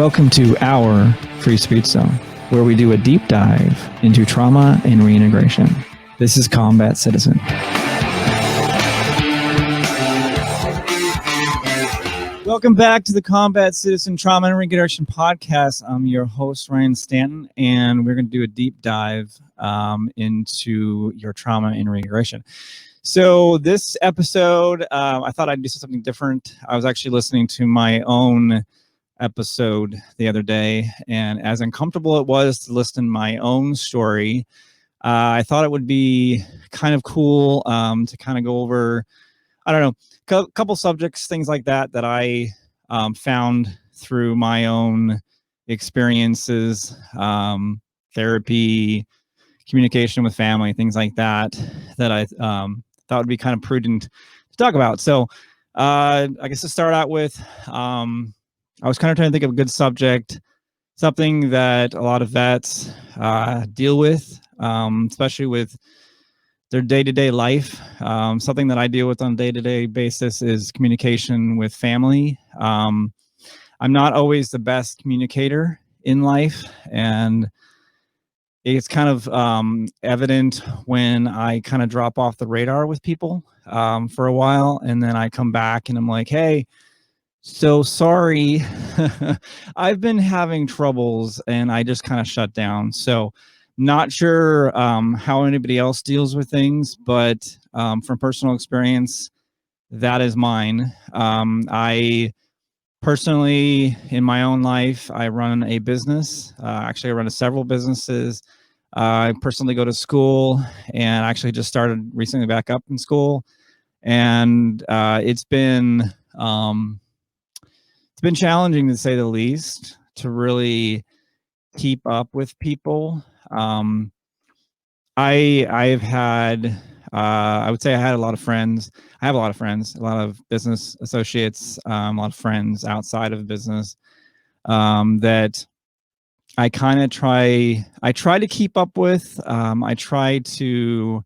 Welcome to our Free Speech Zone, where we do a deep dive into trauma and reintegration. This is Combat Citizen. Welcome back to the Combat Citizen Trauma and Reintegration Podcast. I'm your host, Ryan Stanton, and we're going to do a deep dive into your trauma and reintegration. So this episode, I thought I'd do something different. I was actually listening to my own episode the other day, and as uncomfortable it was to listen to my own story, I thought it would be kind of cool to kind of go over, I don't know, a couple subjects, things like that I found through my own experiences, therapy, communication with family, things like that I thought would be kind of prudent to talk about. So I guess to start out with, I was kind of trying to think of a good subject, something that a lot of vets deal with, especially with their day-to-day life. Something that I deal with on a day-to-day basis is communication with family. I'm not always the best communicator in life, and it's kind of evident when I kind of drop off the radar with people for a while, and then I come back and I'm like, hey, so sorry, I've been having troubles, and I just kind of shut down. So not sure how anybody else deals with things, but from personal experience, that is mine. I personally, in my own life, I run a business. Actually, I run several businesses. I personally go to school, and actually just started recently back up in school. And it's been challenging, to say the least, to really keep up with people. I've had, I would say I had a lot of friends. I have a lot of friends, a lot of business associates, a lot of friends outside of business that I kind of try to keep up with. I try to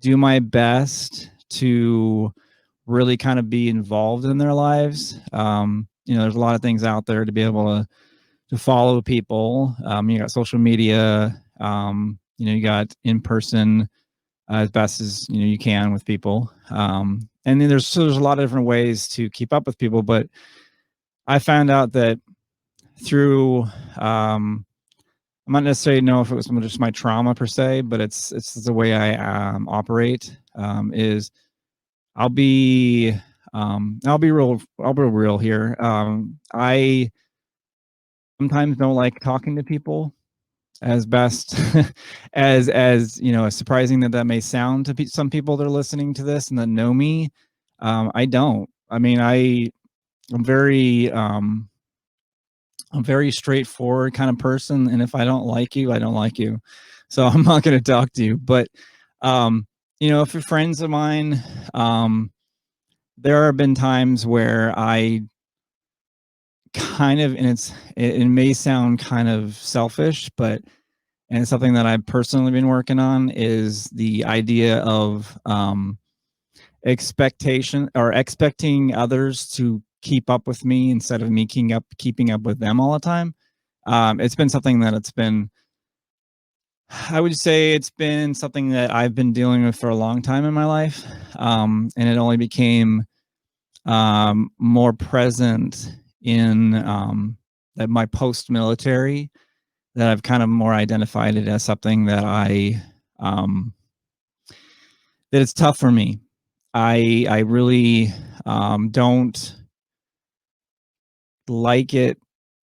do my best to really kind of be involved in their lives. There's a lot of things out there to be able to follow people. You got social media, you got in person as best as you can with people. And then there's a lot of different ways to keep up with people, but I found out that through I'm not necessarily know if it was just my trauma per se, but it's the way I operate. Is I'll be real here. I sometimes don't like talking to people as best as surprising that may sound to some people that are listening to this and that know me. I don't. I mean, I'm very straightforward kind of person, and if I don't like you, I don't like you. So I'm not going to talk to you. But if you're friends of mine, there have been times where I kind of, and it may sound kind of selfish, and it's something that I've personally been working on, is the idea of expecting others to keep up with me instead of me keeping up with them all the time. It's been something that I would say it's been something that I've been dealing with for a long time in my life. And it only became more present in that my post-military, that I've kind of more identified it as something that that it's tough for me. I really don't like it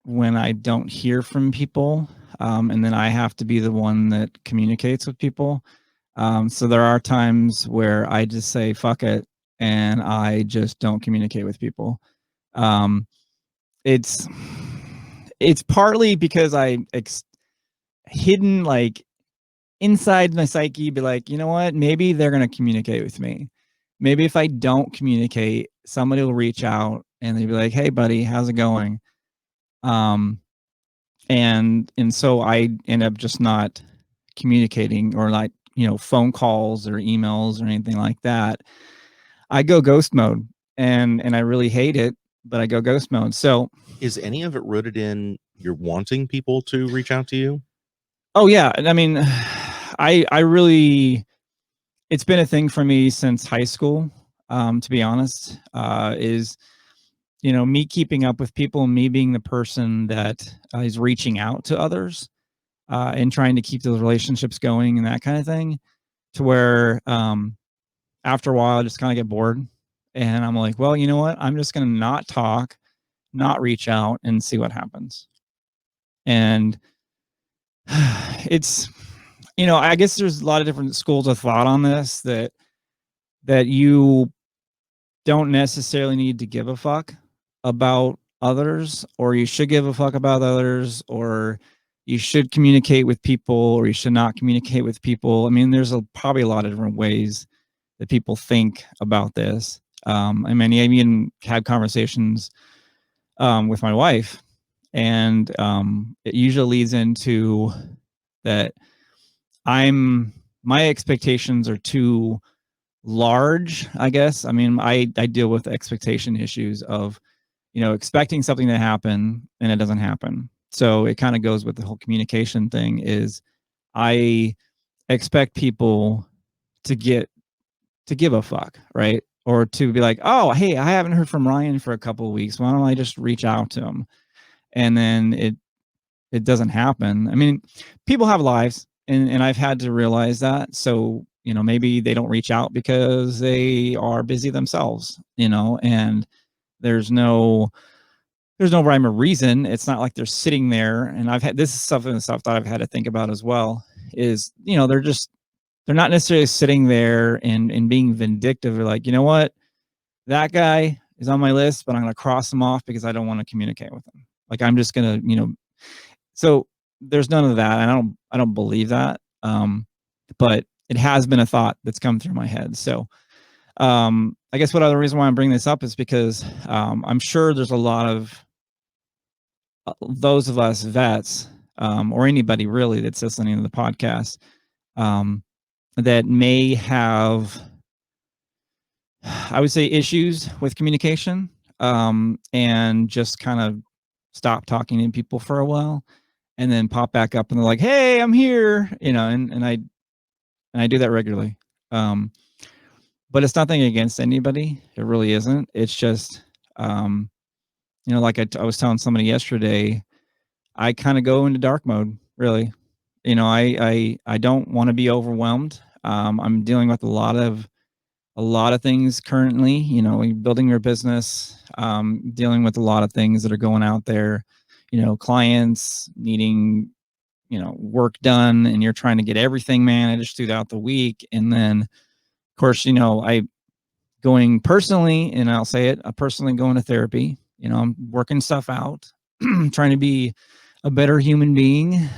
when I don't hear from people, and then I have to be the one that communicates with people. So there are times where I just say fuck it, and I just don't communicate with people. It's partly because hidden, like, inside my psyche, be like, you know what, maybe they're going to communicate with me. Maybe if I don't communicate, somebody will reach out and they'll be like, hey buddy, how's it going? And so I end up just not communicating, or like, phone calls or emails or anything like that. I go ghost mode, and I really hate it. but I go ghost mode. So is any of it rooted in you're wanting people to reach out to you? Oh yeah, I mean, I really, it's been a thing for me since high school. To be honest, is me keeping up with people, me being the person that is reaching out to others and trying to keep those relationships going and that kind of thing. To where after a while, I just kind of get bored, and I'm like, well, you know what? I'm just gonna not talk, not reach out, and see what happens. And it's I guess there's a lot of different schools of thought on this, that you don't necessarily need to give a fuck about others, or you should give a fuck about others, or you should communicate with people, or you should not communicate with people. I mean, there's probably a lot of different ways that people think about this. I mean, I even had conversations with my wife, and it usually leads into that my expectations are too large, I guess. I mean, I deal with expectation issues of, expecting something to happen and it doesn't happen. So it kind of goes with the whole communication thing is I expect people to give a fuck, right? Or to be like, oh, hey, I haven't heard from Ryan for a couple of weeks. Why don't I just reach out to him? And then it doesn't happen. I mean, people have lives, and I've had to realize that. So, maybe they don't reach out because they are busy themselves, and there's no rhyme or reason. It's not like they're sitting there, and I've had this is stuff that I've had to think about as well is, they're not necessarily sitting there and being vindictive. They're like, you know what? That guy is on my list, but I'm going to cross him off because I don't want to communicate with him. Like I'm just going to, so there's none of that. I don't believe that. But it has been a thought that's come through my head. So I guess what other reason why I'm bringing this up is because I'm sure there's a lot of those of us vets or anybody really that's listening to the podcast that may have, I would say, issues with communication and just kind of stop talking to people for a while and then pop back up and they're like, hey, I'm here, and I do that regularly. But it's nothing against anybody. It really isn't. It's just, like I was telling somebody yesterday, I kind of go into dark mode, really. I don't want to be overwhelmed. I'm dealing with a lot of things currently, building your business, dealing with a lot of things that are going out there, clients needing, work done, and you're trying to get everything managed throughout the week. And then, of course, I going personally, and I'll say it, I'm personally going to therapy. I'm working stuff out, trying to be a better human being,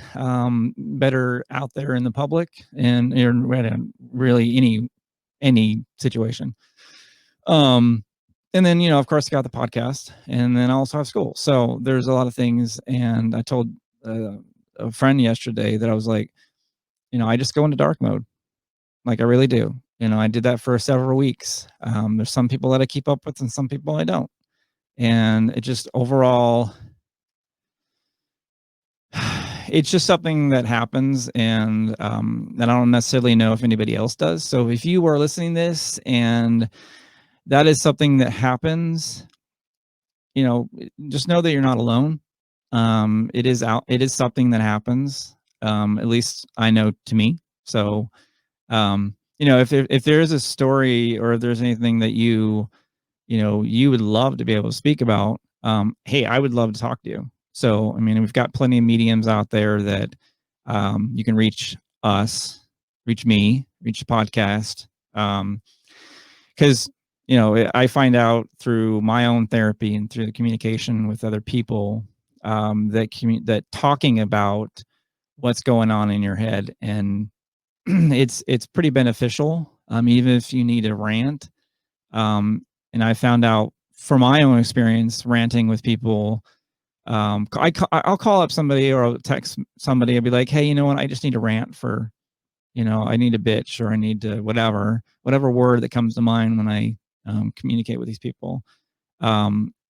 better out there in the public and really any situation. And then, of course, I got the podcast, and then I also have school. So there's a lot of things. And I told a friend yesterday that I was like, I just go into dark mode. Like I really do. I did that for several weeks. There's some people that I keep up with and some people I don't. And it just overall, it's just something that happens, and that I don't necessarily know if anybody else does. So if you are listening to this and that is something that happens, just know that you're not alone. It is something that happens. At least I know to me. So, if there is a story or if there's anything that you would love to be able to speak about, hey, I would love to talk to you. So, I mean, we've got plenty of mediums out there that you can reach us, reach me, reach the podcast. Because, I find out through my own therapy and through the communication with other people that talking about what's going on in your head, and it's pretty beneficial. Even if you need a rant. And I found out from my own experience ranting with people. I'll call up somebody or I'll text somebody. I'll be like, hey, you know what? I just need a rant for, I need a bitch, or I need to whatever word that comes to mind when I communicate with these people.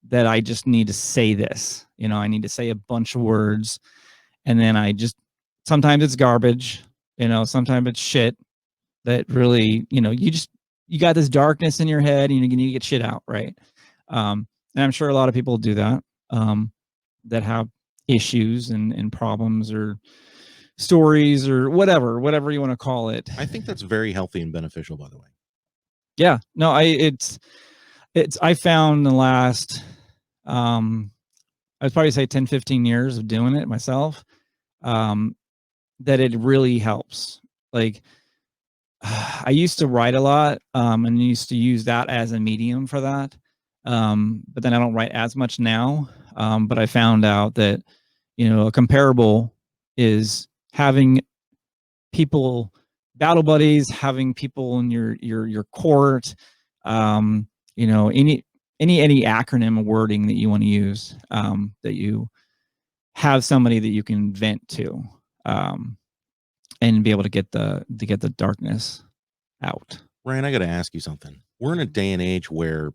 that I just need to say this. I need to say a bunch of words, and then sometimes it's garbage, sometimes it's shit that really, you got this darkness in your head and you need to get shit out, right? And I'm sure a lot of people do that, that have issues and problems or stories or whatever you want to call it. I think that's very healthy and beneficial, by the way. Yeah, no, I found the last, I'd probably say 10, 15 years of doing it myself, that it really helps. Like, I used to write a lot, and used to use that as a medium for that. But then I don't write as much now. But I found out that, a comparable is having people, battle buddies, having people in your court, any acronym or wording that you want to use, that you have somebody that you can vent to, and be able to get the darkness out. Ryan, I got to ask you something. We're in a day and age where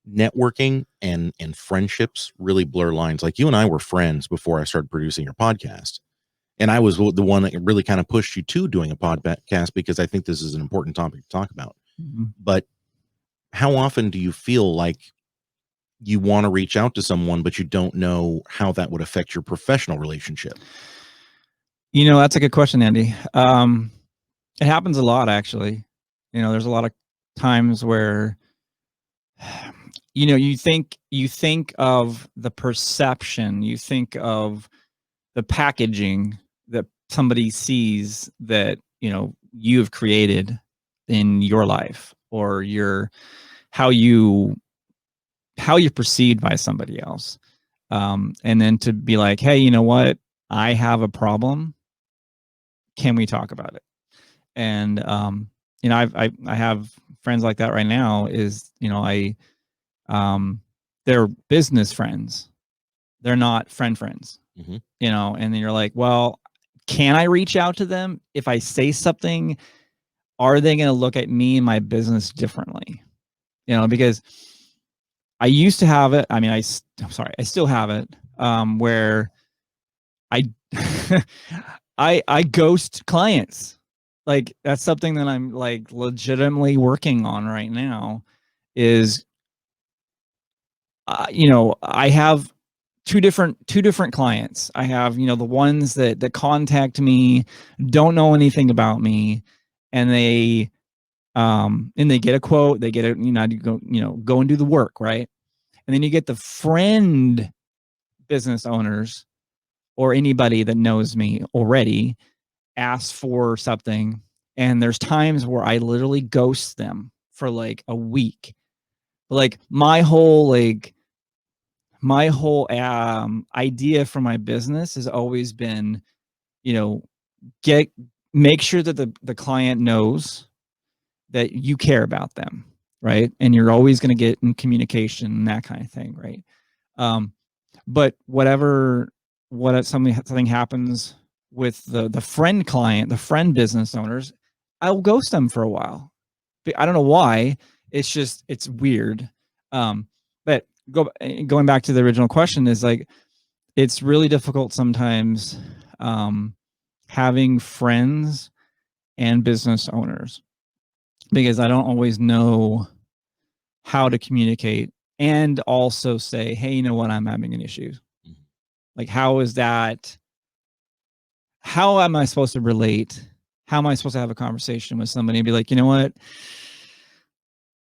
networking and friendships really blur lines. Like, you and I were friends before I started producing your podcast. And I was the one that really kind of pushed you to doing a podcast because I think this is an important topic to talk about. Mm-hmm. But how often do you feel like you want to reach out to someone, but you don't know how that would affect your professional relationship? That's a good question, Andy. It happens a lot, actually. There's a lot of times where, you think of the perception, you think of the packaging that somebody sees that, you've created in your life, or how you're perceived by somebody else. And then to be like, hey, you know what? I have a problem. Can we talk about it? And, I have friends like that right now. They're business friends. They're not friends, Mm-hmm. and then you're like, well, can I reach out to them? If I say something, are they going to look at me and my business differently? Because I used to have it. I mean, I'm sorry, I still have it, where I, I ghost clients. Like, that's something that I'm like legitimately working on right now. Is, I have two different clients. I have, the ones that contact me, don't know anything about me, and they get a quote, they get it, I go and do the work, right? And then you get the friend business owners, or anybody that knows me already, ask for something, and there's times where I literally ghost them for like a week. Like, my whole idea for my business has always been, make sure that the client knows that you care about them, right? And you're always going to get in communication and that kind of thing, right? But something happens with the friend client, the friend business owners, I'll ghost them for a while. I don't know why. It's weird. But going back to the original question, is like, it's really difficult sometimes, having friends and business owners, because I don't always know how to communicate and also say, hey, you know what, I'm having an issue. Like, how am I supposed to relate? How am I supposed to have a conversation with somebody and be like, you know what,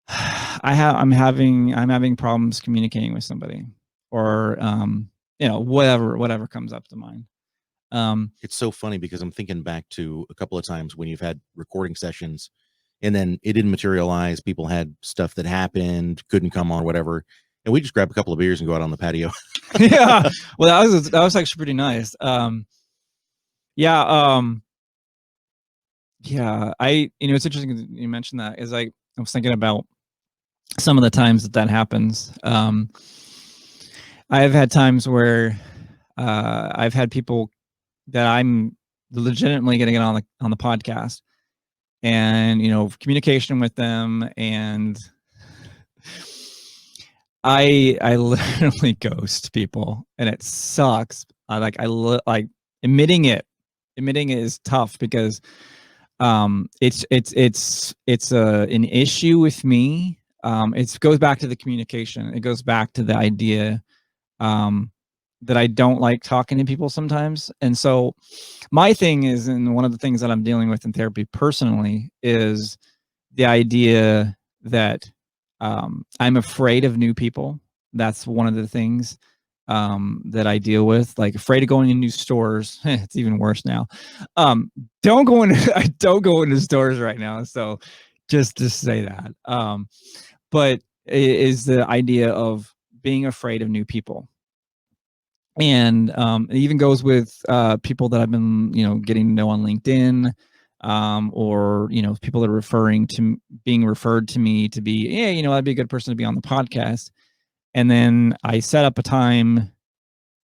I'm having problems communicating with somebody, or whatever comes up to mind. It's so funny because I'm thinking back to a couple of times when you've had recording sessions and then it didn't materialize. People had stuff that happened, couldn't come on, whatever. And we just grab a couple of beers and go out on the patio. Yeah. Well, that was actually pretty nice. Yeah. Yeah. It's interesting you mentioned that, is like, I was thinking about some of the times that happens. I've had times where, I've had people that I'm legitimately going to get on the podcast, and communication with them, and I literally ghost people, and it sucks. Like admitting it. Admitting it is tough because it's an issue with me. It goes back to the communication. It goes back to the idea um that I don't like talking to people sometimes. And so my thing is, and one of the things that I'm dealing with in therapy personally is the idea that I'm afraid of new people. That's one of the things that I deal with, like afraid of going in new stores. It's even worse now. Don't go into I don't go into stores right now. So just to say that. But it is the idea of being afraid of new people. And it even goes with people that I've been, getting to know on LinkedIn, or people that are being referred to me to be, yeah, I'd be a good person to be on the podcast. And then I set up a time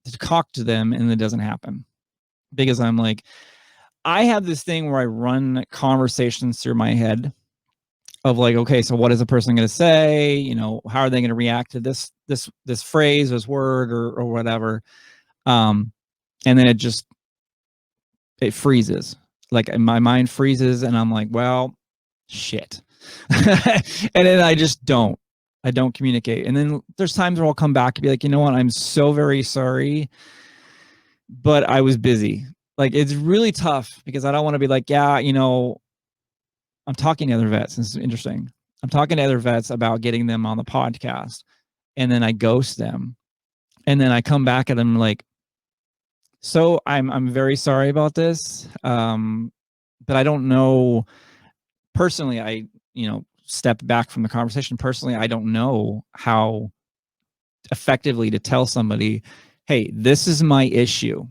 to talk to them, and it doesn't happen because I'm like, I have this thing where I run conversations through my head of like, okay, so what is a person going to say? How are they going to react to this phrase, this word, or whatever? And then it freezes. Like my mind freezes, and I'm like, well, shit. And then I don't communicate. And then there's times where I'll come back and be like, you know what? I'm so very sorry, but I was busy. Like, it's really tough because I don't want to be like, yeah, I'm talking to other vets. This is interesting. I'm talking to other vets about getting them on the podcast, and then I ghost them. And then I come back at them like, so I'm very sorry about this. But I don't know personally. I, step back from the conversation. Personally, I don't know how effectively to tell somebody, hey, this is my issue.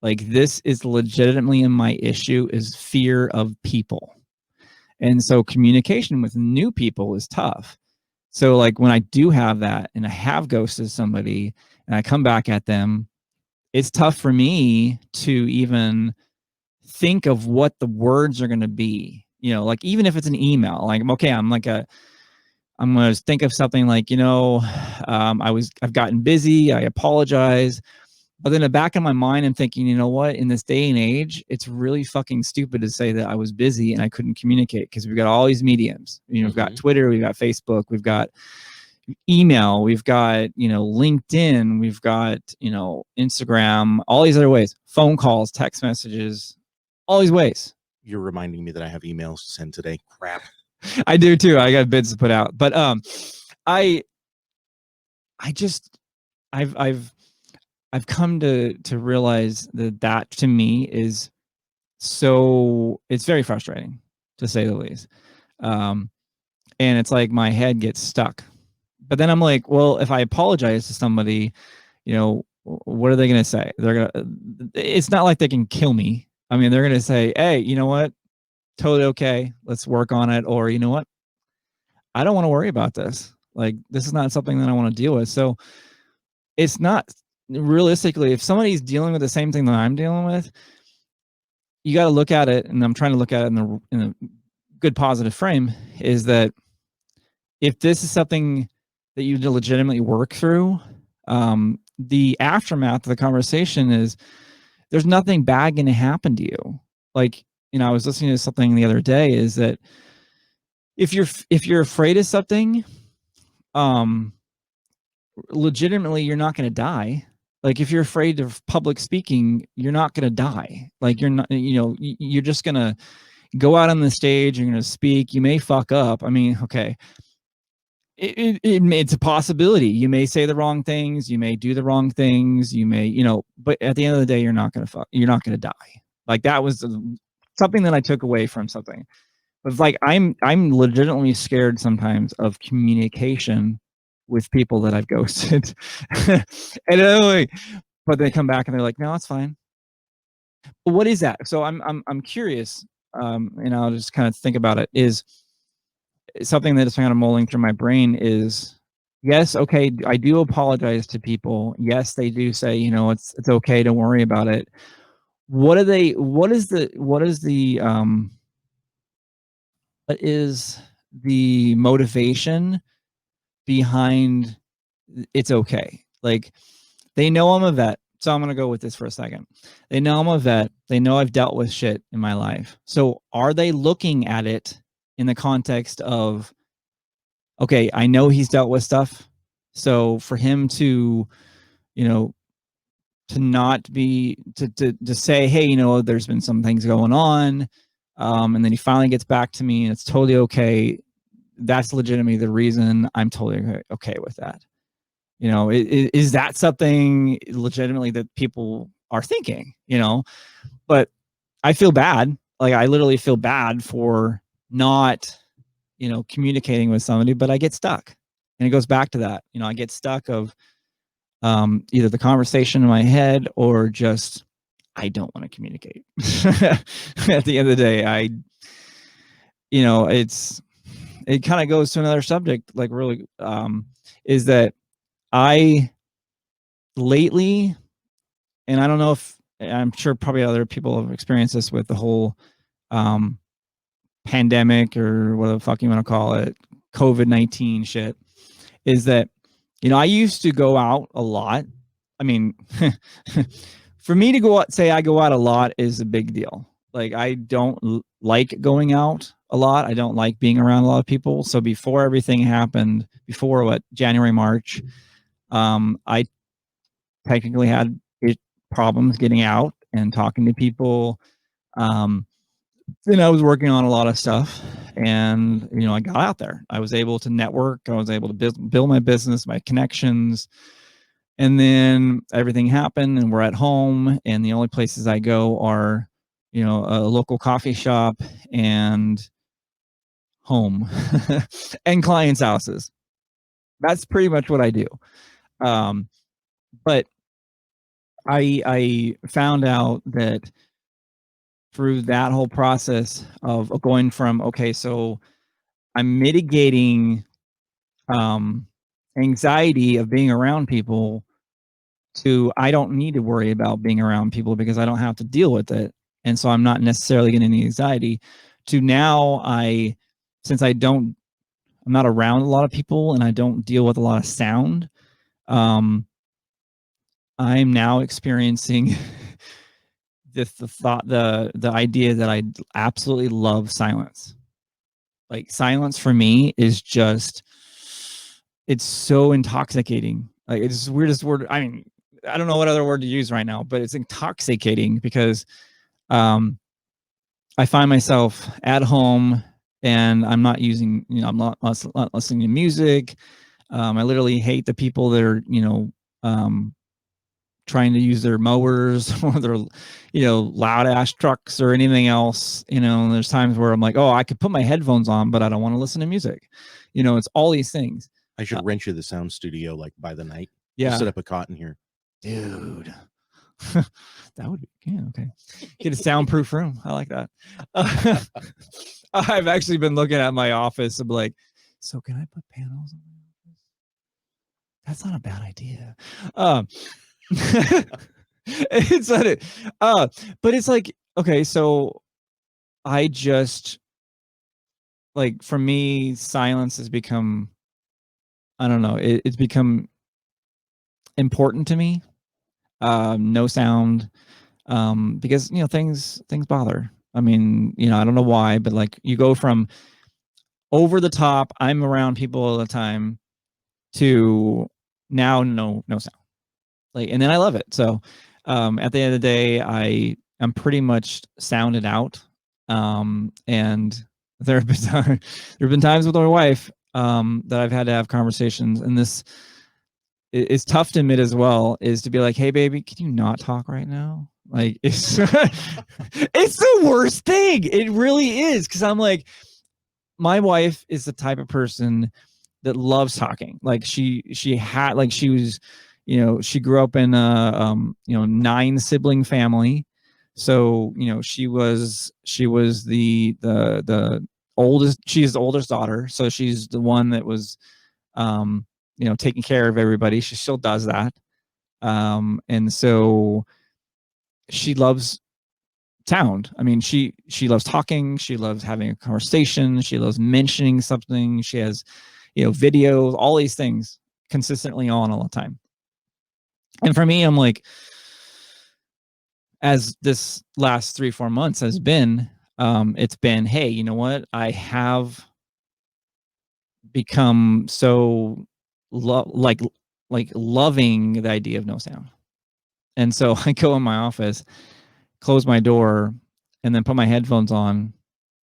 Like, this is legitimately in my issue is fear of people. And so communication with new people is tough. So like when I do have that and I have ghosted somebody and I come back at them, it's tough for me to even think of what the words are going to be. Like even if it's an email, like, okay, I'm going to think of something like, I've gotten busy. I apologize. But then in the back of my mind, I'm thinking, you know what? In this day and age, it's really fucking stupid to say that I was busy and I couldn't communicate because we've got all these mediums. We've got Twitter, we've got Facebook, we've got email, we've got, LinkedIn, we've got, Instagram, all these other ways, phone calls, text messages, all these ways. You're reminding me that I have emails to send today. Crap. I do too. I got bids to put out, but I've come to realize that to me is it's very frustrating, to say the least. And it's like my head gets stuck. But then I'm like, well, if I apologize to somebody, what are they going to say? It's not like they can kill me. I mean, they're going to say, hey, you know what? Totally okay. Let's work on it. Or, you know what? I don't want to worry about this. Like, this is not something that I want to deal with. So it's not realistically, if somebody's dealing with the same thing that I'm dealing with, you got to look at it. And I'm trying to look at it in a good positive frame, is that if this is something that you legitimately work through, the aftermath of the conversation is there's nothing bad going to happen to you. Like, I was listening to something the other day, is that if you're afraid of something, legitimately, you're not going to die. Like, if you're afraid of public speaking, you're not going to die. Like, you're not, you're just going to go out on the stage, you're going to speak, you may fuck up. I mean, okay. It's a possibility. You may say the wrong things, you may do the wrong things, you may, but at the end of the day, you're not going to die. Like, that was something that I took away from something. But like, I'm legitimately scared sometimes of communication with people that I've ghosted. And anyway, but they come back and they're like, no, it's fine. But what is that? So I'm curious, and I'll just kind of think about it, is something that is kind of mulling through my brain is, yes, okay, I do apologize to people. Yes, they do say, it's okay, don't worry about it. What is the motivation behind it's okay. Like, they know I'm a vet. So I'm going to go with this for a second. They know I'm a vet. They know I've dealt with shit in my life. So are they looking at it in the context of, okay, I know he's dealt with stuff. So for him to, you know, to not be, to say, hey, you know, there's been some things going on. And then he finally gets back to me and it's totally okay. That's legitimately the reason I'm totally okay with that. You know, is that something legitimately that people are thinking, you know? But I feel bad. Like, I literally feel bad for not, you know, communicating with somebody, but I get stuck. And it goes back to that. You know, I get stuck of either the conversation in my head or just I don't want to communicate. At the end of the day, you know, it kind of goes to another subject, like really, is that I lately, and I don't know if, I'm sure probably other people have experienced this with the whole pandemic or whatever the fuck you want to call it, COVID-19 shit, is that, you know, I used to go out a lot. I mean, for me to go out, say I go out a lot is a big deal. Like, I don't like going out a lot. I don't like being around a lot of people. So before everything happened, before what, January, March, I technically had problems getting out and talking to people. And I was working on a lot of stuff, and, you know, I got out there. I was able to network. I was able to build my business, my connections. And then everything happened and we're at home, and the only places I go are, you know, a local coffee shop and home and clients' houses. That's pretty much what I do. But I found out that through that whole process of going from, okay, so I'm mitigating anxiety of being around people, to I don't need to worry about being around people because I don't have to deal with it. And so I'm not necessarily getting any anxiety, to now since I'm not around a lot of people and I don't deal with a lot of sound, I'm now experiencing the idea that I absolutely love silence. Like, silence for me is just, it's so intoxicating. Like, it's the weirdest word. I mean, I don't know what other word to use right now, but it's intoxicating because I find myself at home and I'm not using, you know, I'm not listening to music. I literally hate the people that are, you know, trying to use their mowers or their, you know, loud ass trucks or anything else. You know, and there's times where I'm like, oh, I could put my headphones on, but I don't want to listen to music. You know, it's all these things. I should rent you the sound studio like by the night. Yeah. We'll set up a cot in here. Dude. That would be, yeah, okay. Get a soundproof room. I like that. I've actually been looking at my office and be like, so can I put panels on my office? That's not a bad idea. It's not it. But it's like, okay, so I just, like, for me, silence has become, I don't know, it's become important to me. No sound, because, you know, things bother. I mean, you know, I don't know why, but like, you go from over the top, I'm around people all the time, to now no sound. Like, and then I love it. So at the end of the day, I'm pretty much sounded out. And there have been times with my wife that I've had to have conversations, and this is tough to admit as well, is to be like, hey baby, can you not talk right now? Like, it's it's the worst thing. It really is. Cause I'm like, my wife is the type of person that loves talking. Like, she had, like, she was, you know, she grew up in a you know, 9 sibling family. So, you know, she was the oldest. She's the oldest daughter, so she's the one that was you know, taking care of everybody. She still does that. And so she loves sound. I mean, she loves talking, she loves having a conversation, she loves mentioning something, she has, you know, videos, all these things consistently on all the time. And for me, I'm like, as this last 3-4 months has been, it's been, hey, you know what? I have become so like loving the idea of no sound. And so I go in my office, close my door, and then put my headphones on,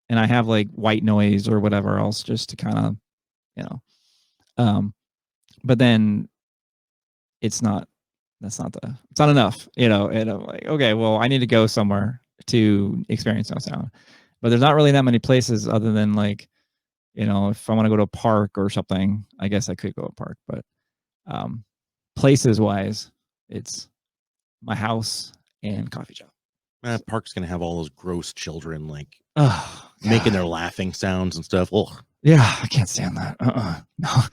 and I have like white noise or whatever else just to kind of, you know, but then it's not it's not enough, you know. And I'm like, okay, well, I need to go somewhere to experience no sound. But there's not really that many places other than like, you know, if I want to go to a park or something, I guess I could go to a park. But places wise, it's my house and coffee shop. Park's gonna have all those gross children like Oh, making their laughing sounds and stuff. Ugh. Yeah, I can't stand that. No,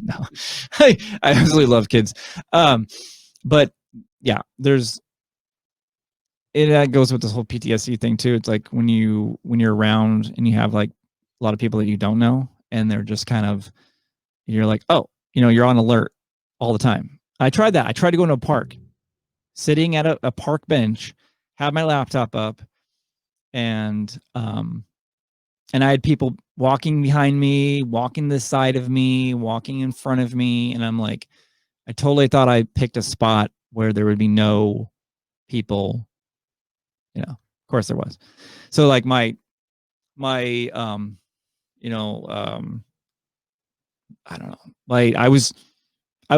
no. I absolutely love kids, but yeah, there's it goes with this whole PTSD thing too. It's like when you're around and you have like a lot of people that you don't know, and they're just kind of, you're like, oh, you know, you're on alert all the time. I tried that. I tried to go into a park, sitting at a park bench, have my laptop up, and I had people walking behind me, walking this side of me, walking in front of me, and I'm like, I totally thought I picked a spot where there would be no people. You know, of course there was. So like my you know, I don't know. Like I was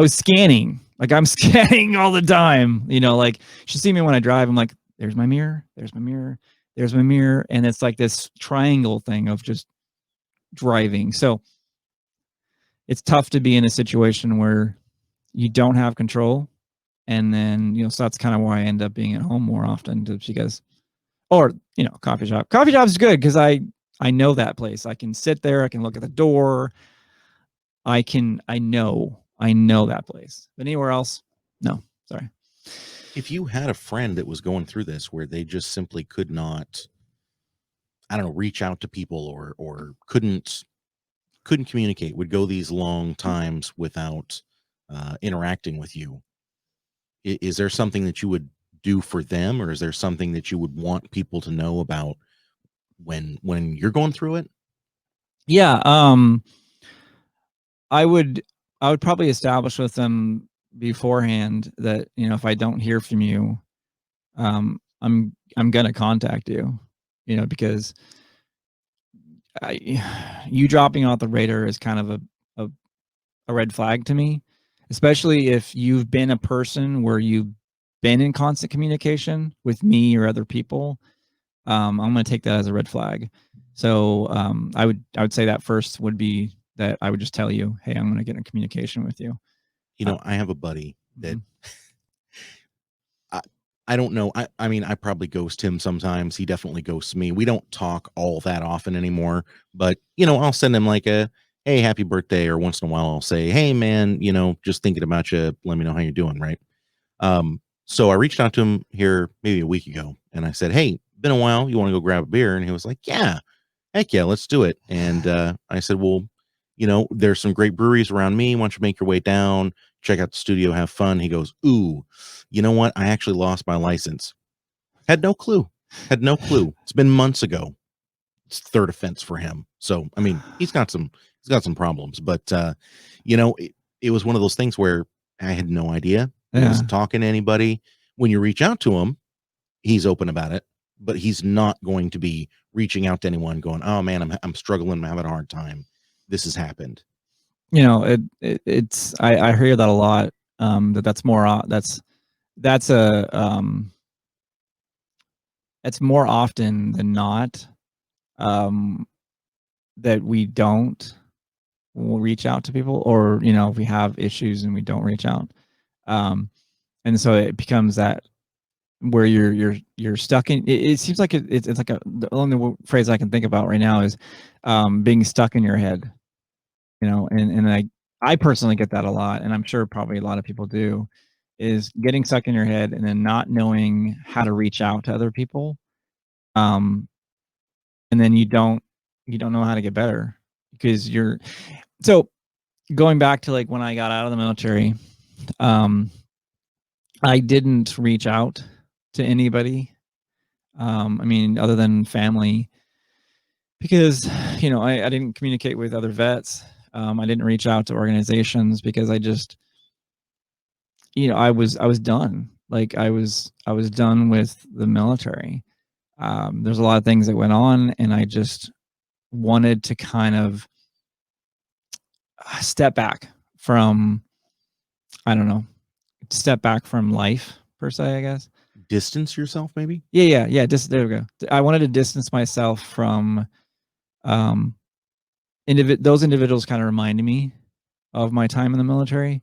scanning. Like I'm scanning all the time. You know, like you should see me when I drive. I'm like, there's my mirror, there's my mirror, there's my mirror, and it's like this triangle thing of just driving. So it's tough to be in a situation where you don't have control. And then, you know, so that's kind of why I end up being at home more often, just because, or, you know, coffee shop. Coffee shop is good because I know that place. I can sit there, I can look at the door. I know that place. But anywhere else, no, sorry. If you had a friend that was going through this where they just simply could not, I don't know, reach out to people or couldn't communicate, would go these long times without interacting with you, is there something that you would do for them, or is there something that you would want people to know about when you're going through it? Yeah, I would probably establish with them beforehand that, you know, if I don't hear from you, I'm gonna contact you, you know, because you dropping off the radar is kind of a red flag to me, especially if you've been a person where you've been in constant communication with me or other people. I'm going to take that as a red flag. So I would say that first would be that I would just tell you, hey, I'm going to get in communication with you. You know, I have a buddy that Mhm. I don't know. I mean, I probably ghost him sometimes. He definitely ghosts me. We don't talk all that often anymore, but you know, I'll send him like a hey, happy birthday, or once in a while I'll say, hey man, you know, just thinking about you. Let me know how you're doing, right? So I reached out to him here maybe a week ago and I said, hey, been a while. You want to go grab a beer? And he was like, yeah, heck yeah, let's do it. And I said, well, you know, there's some great breweries around me. Why don't you make your way down, check out the studio, have fun? He goes, ooh, you know what? I actually lost my license. Had no clue. Had no clue. It's been months ago. It's third offense for him. So I mean, he's got some problems, but you know, it was one of those things where I had no idea. He Yeah. wasn't talking to anybody. When you reach out to him, he's open about it, but he's not going to be reaching out to anyone going, "Oh man, I'm struggling, I'm having a hard time. This has happened." You know, it's I hear that a lot. That's more that's a it's more often than not, um, that we don't, we'll reach out to people, or, you know, if we have issues and we don't reach out. Um, and so it becomes that where you're stuck in it. It seems like it's like the only phrase I can think about right now is being stuck in your head, you know. And I personally get that a lot, and I'm sure probably a lot of people do, is getting stuck in your head and then not knowing how to reach out to other people. Um, and then you don't know how to get better because you're so going back to like when I got out of the military, I didn't reach out to anybody. I mean, other than family, because I didn't communicate with other vets. I didn't reach out to organizations because I just, I was done. Like I was done with the military. There's a lot of things that went on, and I just wanted to kind of step back from, I don't know, step back from life per se, I guess. Distance yourself, maybe? Yeah. Just there we go. I wanted to distance myself from um those individuals kind of reminded me of my time in the military.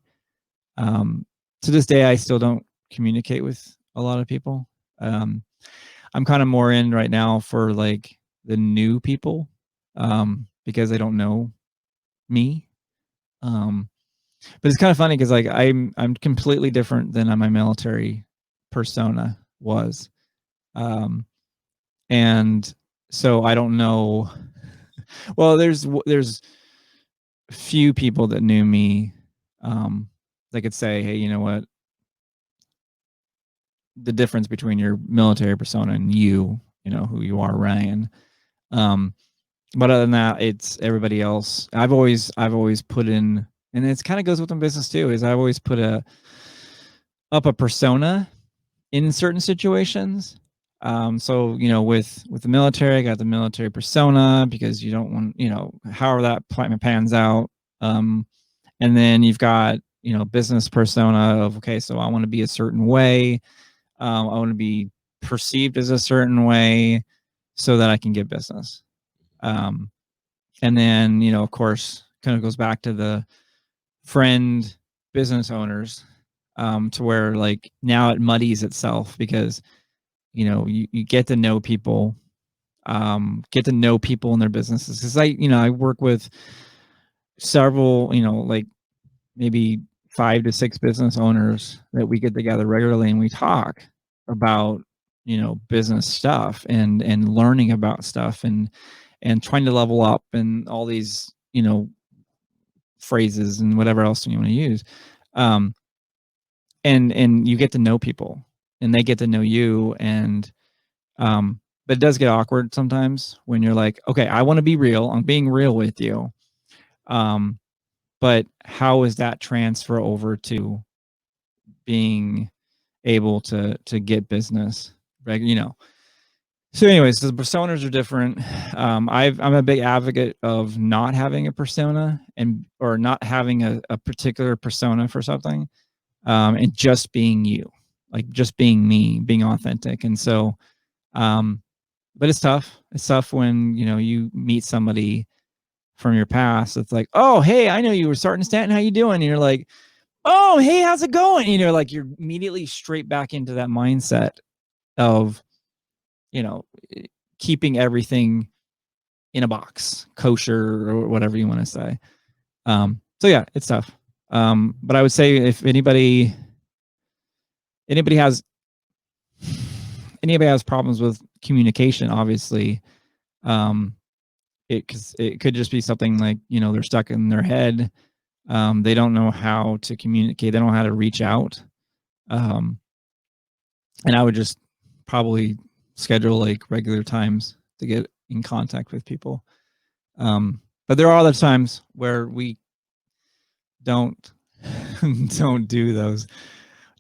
Um to this day I still don't communicate with a lot of people. I'm kind of more in right now for like the new people because they don't know me. But it's kind of funny because like I'm completely different than my military persona was. And so I don't know. Well, there's few people that knew me that could say, hey, you know what? The difference between your military persona and who you are, Ryan. But other than that, it's everybody else. I've always put in, and it's kind of goes with the business too, is I've always put up a persona in certain situations. So with the military, I got the military persona because you don't want, however that pans out. And then you've got, business persona of, okay, so I want to be a certain way. I want to be perceived as a certain way so that I can get business. And then, of course, kind of goes back to the friend business owners, to where like now it muddies itself because, you get to know people, get to know people in their businesses. Cause I work with several, like maybe 5 to 6 business owners that we get together regularly and we talk about, business stuff and learning about stuff and trying to level up and all these, phrases and whatever else you want to use. And you get to know people and they get to know you. And but it does get awkward sometimes when you're like, okay, I want to be real. I'm being real with you. But how is that transfer over to being able to get business? Right? So anyways, the personas are different. I'm a big advocate of not having a persona or not having a particular persona for something, and just being you, like just being me, being authentic. And so, but it's tough. It's tough when, you meet somebody from your past. It's like, oh, hey, I know you were starting Stanton. How you doing? And you're like, oh, hey, how's it going? Like you're immediately straight back into that mindset of, keeping everything in a box, kosher or whatever you want to say. So yeah, it's tough. But I would say if anybody has problems with communication, obviously, it could just be something like, they're stuck in their head. They don't know how to communicate. They don't know how to reach out. And I would just probably schedule like regular times to get in contact with people. But there are other times where we don't don't do those,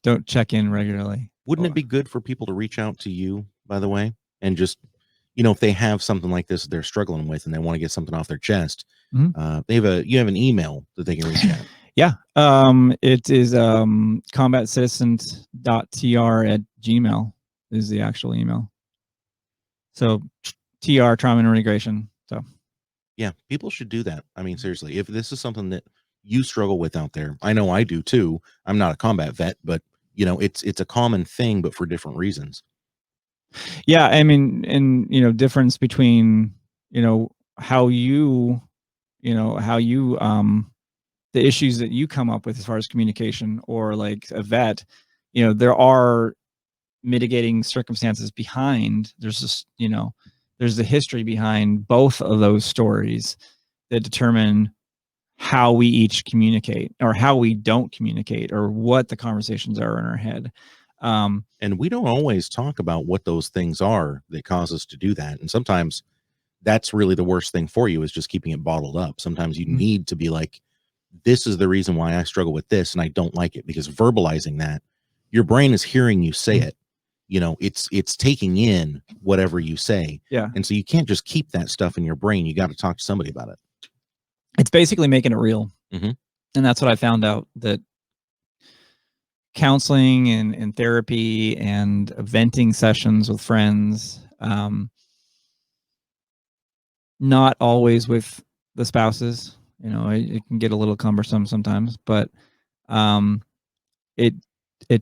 don't check in regularly. Wouldn't it be good for people to reach out to you, by the way, and just, if they have something like this they're struggling with and they want to get something off their chest, you have an email that they can reach out. Yeah. It is combatcitizens.tr@gmail is the actual email. So TR, trauma and integration. So yeah, people should do that. I mean, seriously, if this is something that you struggle with out there, I know I do too. I'm not a combat vet, but it's a common thing, but for different reasons. yeah, I mean, and difference between how you the issues that you come up with as far as communication or like a vet, there are mitigating circumstances behind. There's just there's the history behind both of those stories that determine how we each communicate or how we don't communicate or what the conversations are in our head. And we don't always talk about what those things are that cause us to do that. And sometimes that's really the worst thing for you, is just keeping it bottled up. Sometimes you need to be like, this is the reason why I struggle with this and I don't like it, because verbalizing that, your brain is hearing you say it. You know, it's taking in whatever you say. Yeah. And so you can't just keep that stuff in your brain. You got to talk to somebody about it. It's basically making it real. Mm-hmm. And that's what I found out, that counseling and therapy and venting sessions with friends, not always with the spouses, you know, it can get a little cumbersome sometimes, but it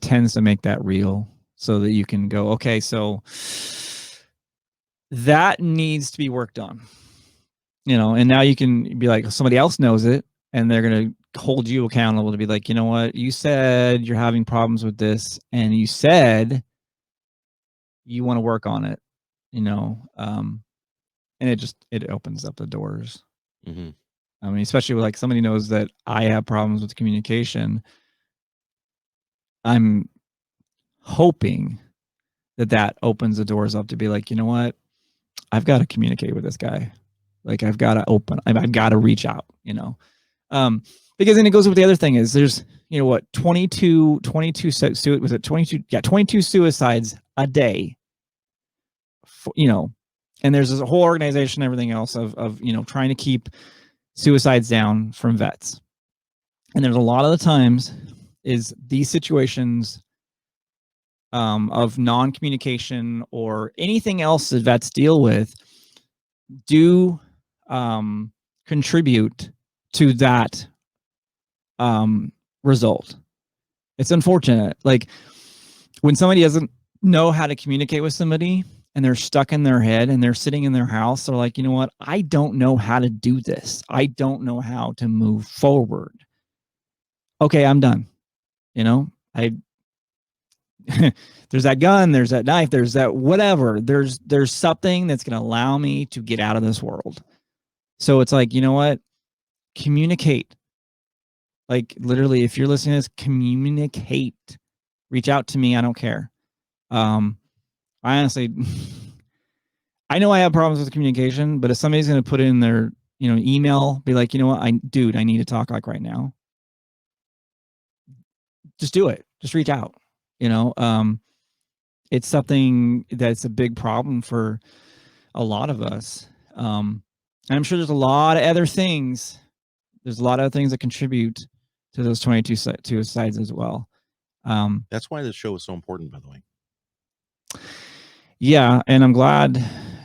tends to make that real, so that you can go, okay, so that needs to be worked on, you know, and now you can be like, somebody else knows it and they're going to hold you accountable to be like, you know what, you said you're having problems with this and you said you want to work on it, you know, and it opens up the doors. Mm-hmm. I mean, especially with like somebody knows that I have problems with communication. I'm hoping that opens the doors up to be like, you know what, I've got to communicate with this guy. Like I've got to I've got to reach out, you know, because then it goes with the other thing is there's, you know what, 22 suicides a day, you know, and there's this whole organization, everything else of, you know, trying to keep suicides down from vets. And there's a lot of the times is these situations of non-communication or anything else that vets deal with do contribute to that result. It's unfortunate. Like when somebody doesn't know how to communicate with somebody and they're stuck in their head and they're sitting in their house, they're like, you know what? I don't know how to do this. I don't know how to move forward. Okay, I'm done. You know, there's that gun, there's that knife, there's that whatever. There's something that's going to allow me to get out of this world. So it's like, you know what? Communicate. Like literally, if you're listening to this, communicate. Reach out to me. I don't care. I honestly, I know I have problems with communication, but if somebody's going to put it in their, you know, email, be like, you know what, I need to talk like right now. Just do it. Just reach out. You know, it's something that's a big problem for a lot of us. And I'm sure there's a lot of other things. There's a lot of things that contribute to those 22 suicides as well. That's why this show is so important, by the way. Yeah, and I'm glad,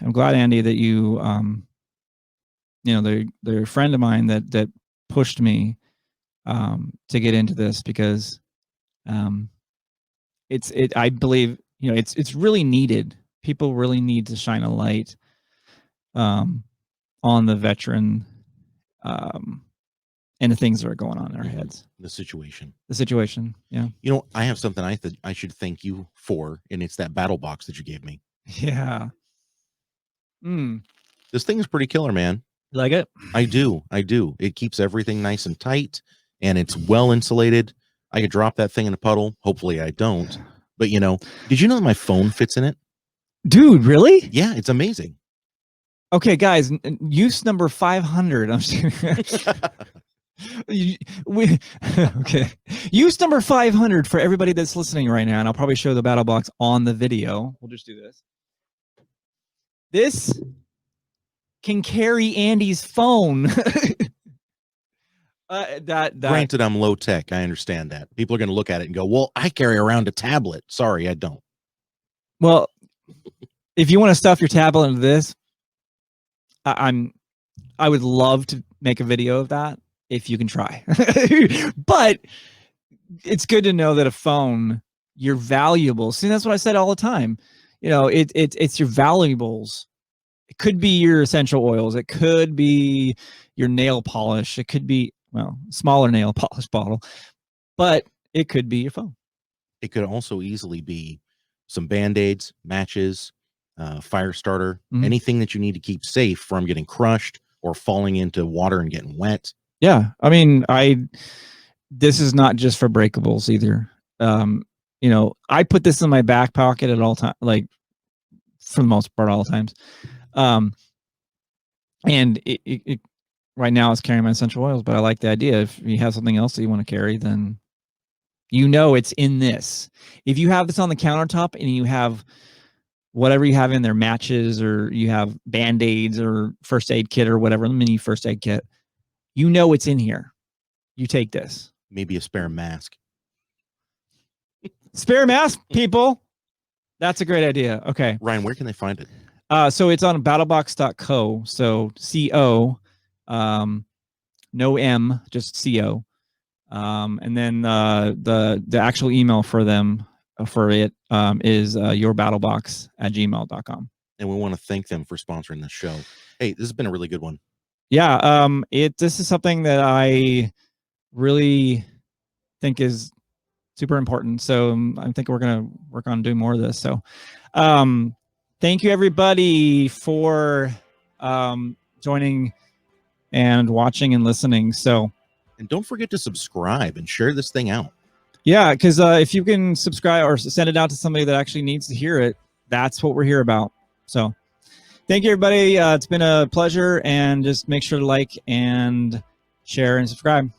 Andy, that you, you know, they're a friend of mine that pushed me to get into this, because I believe, you know, it's really needed. People really need to shine a light on the veteran and the things that are going on in our heads. The situation. Yeah. You know, I have something I should thank you for, and it's that battle box that you gave me. Yeah. This thing is pretty killer, man. You like it? I do. It keeps everything nice and tight, and it's well insulated. I could drop that thing in a puddle. Hopefully I don't. But, you know, did you know that my phone fits in it? Dude, really? Yeah, it's amazing. Okay, guys, use number 500. I'm okay. Use number 500 for everybody that's listening right now, and I'll probably show the battle box on the video. We'll just do this. This can carry Andy's phone. Granted, I'm low tech. I understand that. People are going to look at it and go, well, I carry around a tablet. Sorry, I don't. Well, if you want to stuff your tablet into this, I would love to make a video of that if you can try. But it's good to know that a phone, you're valuable. See, that's what I said all the time. You know, it's your valuables. It could be your essential oils. It could be your nail polish. It could be, well, smaller nail polish bottle, but it could be your phone. It could also easily be some Band-Aids, matches, fire starter, anything that you need to keep safe from getting crushed or falling into water and getting wet. Yeah. I mean, this is not just for breakables either. I put this in my back pocket at all time, like for the most part, all times. And it right now it's carrying my essential oils, but I like the idea. If you have something else that you want to carry, then it's in this. If you have this on the countertop and you have whatever you have in there, matches, or you have Band-Aids or first aid kit or whatever, the mini first aid kit, it's in here. You take this. Maybe a spare mask. Spare mask, people. That's a great idea. Okay. Ryan, where can they find it? So it's on battlebox.co. So CO, no M, just CO. And then the actual email for them for it is yourbattlebox@gmail.com. And we want to thank them for sponsoring this show. Hey, this has been a really good one. Yeah. This is something that I really think is super important. So I think we're going to work on doing more of this. So thank you everybody for joining and watching and listening. So, and don't forget to subscribe and share this thing out. Yeah, because if you can subscribe or send it out to somebody that actually needs to hear it, that's what we're here about. So thank you, everybody. It's been a pleasure, and just make sure to like and share and subscribe.